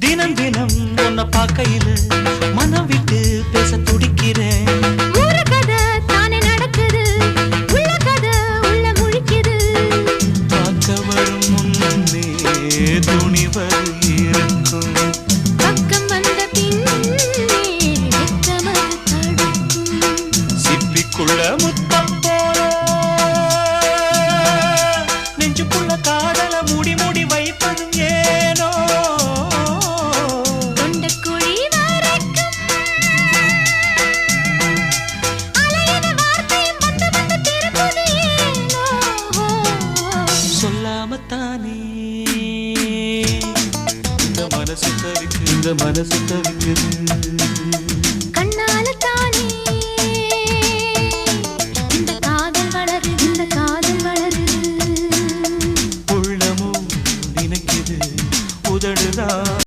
தினம் தினம் உன்னை பார்க்கையில மனம் விட்டு பேச துடிக்கிறேன். ஊர கதை தானே நடக்குது, உள்ள கதை உள்ள முழிக்குது. பார்க்க வரும் முன்னே துணிவர் இருக்கும், பக்கம் வந்த பின்னே வெட்கமது தடுக்கும். சிப்பிக்குள்ள முத்தம் போல நெஞ்சுக்குள்ள காதல மூடி மூடி வைப்பதும் ஏனோ. தொண்டக்குழி வரைக்கும் அலையின வார்த்தையும் வந்து வந்து திரும்புது ஏனோ. சொல்லாமத்தானே இந்த மனசு தவிக்குது.